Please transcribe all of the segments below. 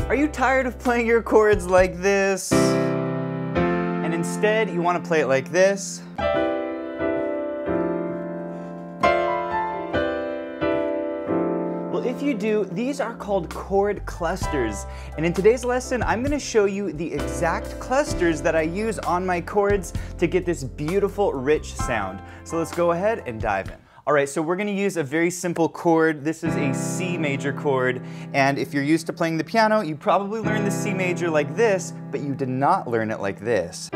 Are you tired of playing your chords like this? And instead you want to play it like this? Well, if you do, these are called chord clusters. And in today's lesson, I'm going to show you the exact clusters that I use on my chords to get this beautiful, rich sound. So let's go ahead and dive in. All right, so we're going to use a very simple chord. This is a C major chord, and if you're used to playing the piano, you probably learned the C major like this, but you did not learn it like this.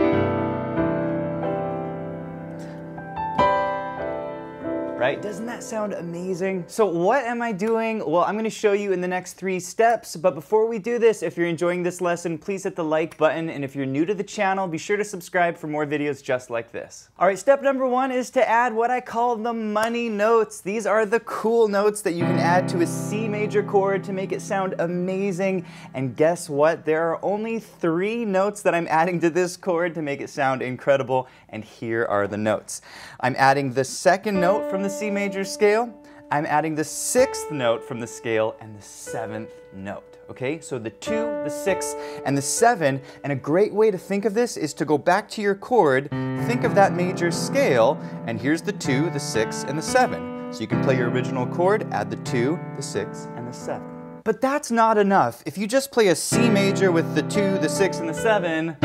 Right? Doesn't that sound amazing? So what am I doing? Well, I'm going to show you in the next 3 steps, but before we do this, if you're enjoying this lesson, please hit the like button, and if you're new to the channel, be sure to subscribe for more videos just like this. All right, step number 1 is to add what I call the money notes. These are the cool notes that you can add to a C major chord to make it sound amazing, and guess what? There are only 3 notes that I'm adding to this chord to make it sound incredible, and here are the notes. I'm adding the 2nd note from the C major scale, I'm adding the 6th note from the scale, and the 7th note. Okay, so the 2, the 6, and the 7, and a great way to think of this is to go back to your chord, think of that major scale, and here's the 2, the 6, and the 7. So you can play your original chord, add the 2, the 6, and the 7. But that's not enough. If you just play a C major with the 2, the 6, and the 7,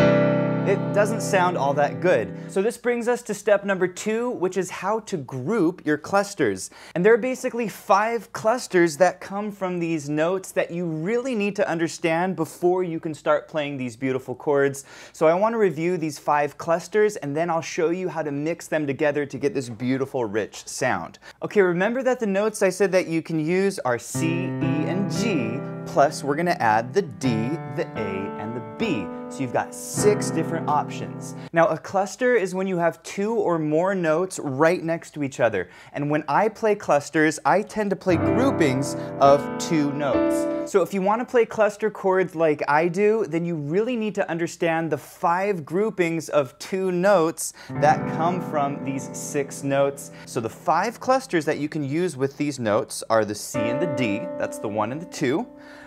it doesn't sound all that good. So this brings us to step number 2, which is how to group your clusters. And there are basically 5 clusters that come from these notes that you really need to understand before you can start playing these beautiful chords. So I want to review these 5 clusters, and then I'll show you how to mix them together to get this beautiful, rich sound. Okay, remember that the notes I said that you can use are C, E, and G, plus we're going to add the D, the A, and the B. So you've got 6 different options. Now a cluster is when you have 2 or more notes right next to each other. And when I play clusters, I tend to play groupings of 2 notes. So if you want to play cluster chords like I do, then you really need to understand the 5 groupings of 2 notes that come from these 6 notes. So the 5 clusters that you can use with these notes are the C and the D, that's the 1 and the 2,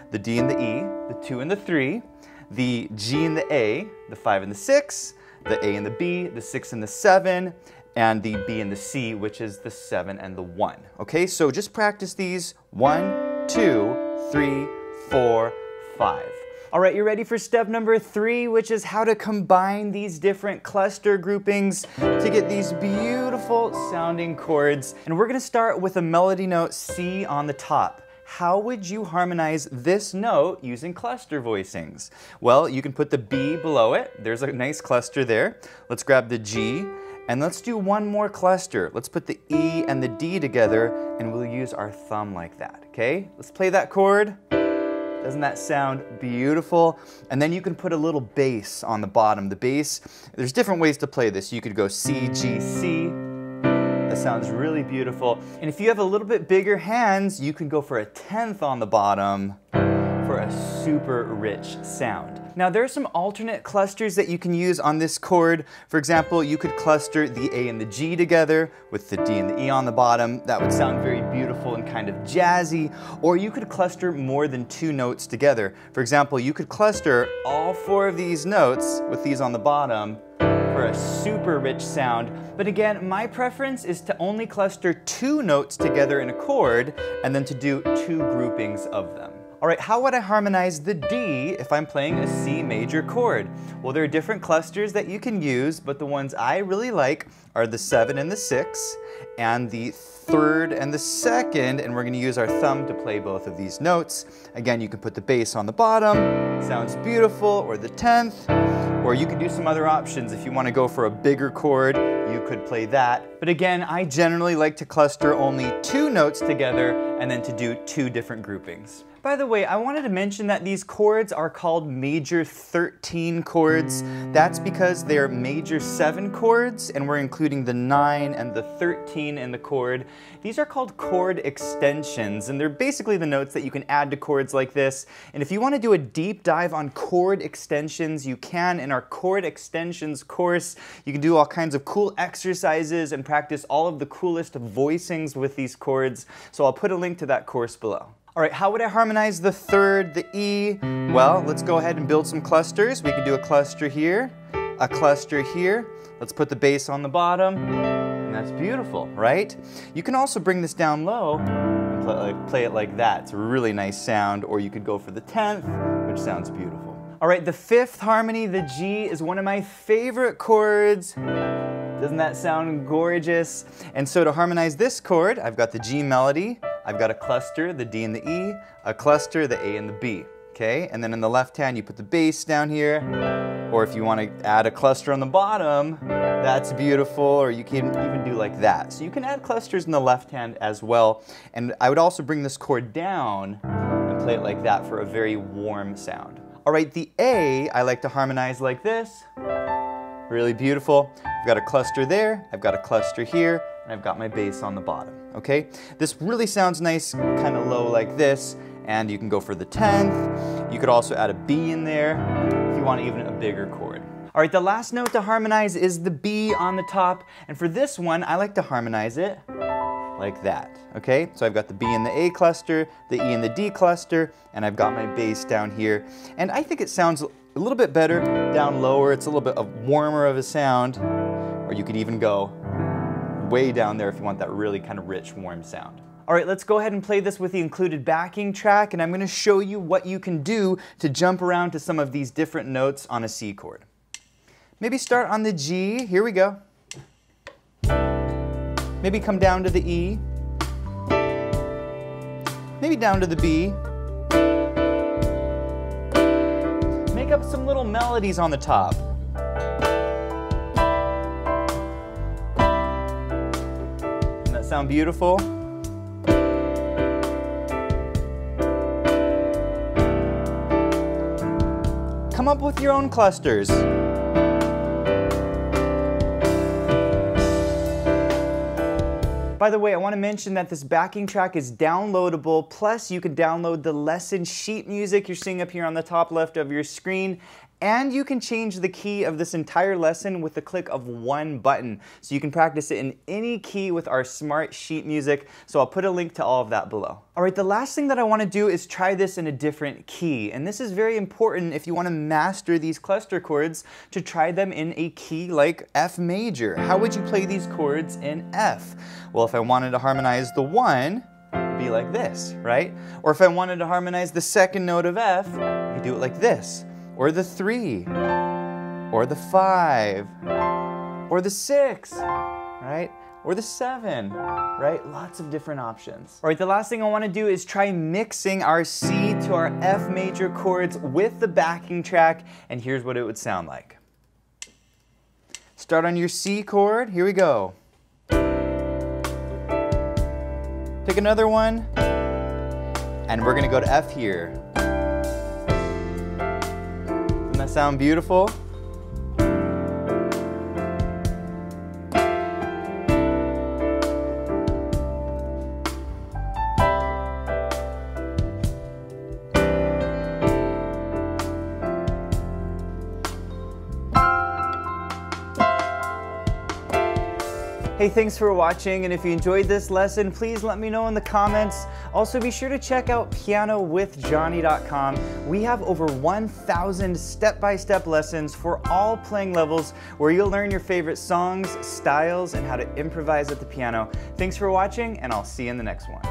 the D and the E, the 2 and the 3, the G and the A, the 5 and the 6, the A and the B, the 6 and the 7, and the B and the C, which is the 7 and the 1. Okay, so just practice these. 1, 2, 3, 4, 5. All right, you ready for step number 3, which is how to combine these different cluster groupings to get these beautiful sounding chords. And we're gonna start with a melody note C on the top. How would you harmonize this note using cluster voicings? Well, you can put the B below it. There's a nice cluster there. Let's grab the G, and let's do one more cluster. Let's put the E and the D together, and we'll use our thumb like that, okay? Let's play that chord. Doesn't that sound beautiful? And then you can put a little bass on the bottom. The bass, there's different ways to play this. You could go C, G, C. That sounds really beautiful. And if you have a little bit bigger hands, you can go for a 10th on the bottom for a super rich sound. Now there are some alternate clusters that you can use on this chord. For example, you could cluster the A and the G together with the D and the E on the bottom. That would sound very beautiful and kind of jazzy. Or you could cluster more than 2 notes together. For example, you could cluster all 4 of these notes with these on the bottom for a super rich sound. But again, my preference is to only cluster 2 notes together in a chord and then to do 2 groupings of them. All right, how would I harmonize the D if I'm playing a C major chord? Well, there are different clusters that you can use, but the ones I really like are the 7 and the 6, and the 3rd and the 2nd, and we're going to use our thumb to play both of these notes. Again, you can put the bass on the bottom, sounds beautiful, or the 10th, or you can do some other options. If you want to go for a bigger chord, you could play that. But again, I generally like to cluster only 2 notes together and then to do 2 different groupings. By the way, I wanted to mention that these chords are called major 13 chords. That's because they're major 7 chords, and we're including the 9 and the 13 in the chord. These are called chord extensions, and they're basically the notes that you can add to chords like this. And if you want to do a deep dive on chord extensions, you can in our chord extensions course. You can do all kinds of cool exercises and practice all of the coolest voicings with these chords. So I'll put a link to that course below. All right, how would I harmonize the third, the E? Well, let's go ahead and build some clusters. We can do a cluster here, a cluster here. Let's put the bass on the bottom, and that's beautiful, right? You can also bring this down low and play it like that. It's a really nice sound, or you could go for the 10th, which sounds beautiful. All right, the fifth harmony, the G, is one of my favorite chords. Doesn't that sound gorgeous? And so to harmonize this chord, I've got the G melody, I've got a cluster, the D and the E, a cluster, the A and the B, okay? And then in the left hand, you put the bass down here, or if you want to add a cluster on the bottom, that's beautiful, or you can even do like that. So you can add clusters in the left hand as well. And I would also bring this chord down and play it like that for a very warm sound. All right, the A, I like to harmonize like this. Really beautiful. I've got a cluster there, I've got a cluster here, and I've got my bass on the bottom, okay? This really sounds nice, kind of low like this, and you can go for the 10th. You could also add a B in there if you want even a bigger chord. All right, the last note to harmonize is the B on the top, and for this one, I like to harmonize it like that, okay? So I've got the B in the A cluster, the E in the D cluster, and I've got my bass down here. And I think it sounds a little bit better down lower. It's a little bit warmer of a sound, or you could even go way down there if you want that really kind of rich, warm sound. All right, let's go ahead and play this with the included backing track, and I'm gonna show you what you can do to jump around to some of these different notes on a C chord. Maybe start on the G, here we go. Maybe come down to the E. Maybe down to the B. Make up some little melodies on the top. Doesn't that sound beautiful? Come up with your own clusters. By the way, I want to mention that this backing track is downloadable, plus you can download the lesson sheet music you're seeing up here on the top left of your screen, and you can change the key of this entire lesson with the click of one button. So you can practice it in any key with our smart sheet music, so I'll put a link to all of that below. All right, the last thing that I want to do is try this in a different key, and this is very important if you want to master these cluster chords, to try them in a key like F major. How would you play these chords in F? Well, if I wanted to harmonize the 1, it'd be like this, right? Or if I wanted to harmonize the second note of F, you do it like this. Or the 3, or the 5, or the 6, right? Or the 7, right? Lots of different options. All right, the last thing I want to do is try mixing our C to our F major chords with the backing track, and here's what it would sound like. Start on your C chord, here we go. Pick another one, and we're gonna go to F here. Doesn't that sound beautiful? Hey, thanks for watching, and if you enjoyed this lesson, please let me know in the comments. Also, be sure to check out pianowithjonny.com. We have over 1,000 step-by-step lessons for all playing levels, where you'll learn your favorite songs, styles, and how to improvise at the piano. Thanks for watching, and I'll see you in the next one.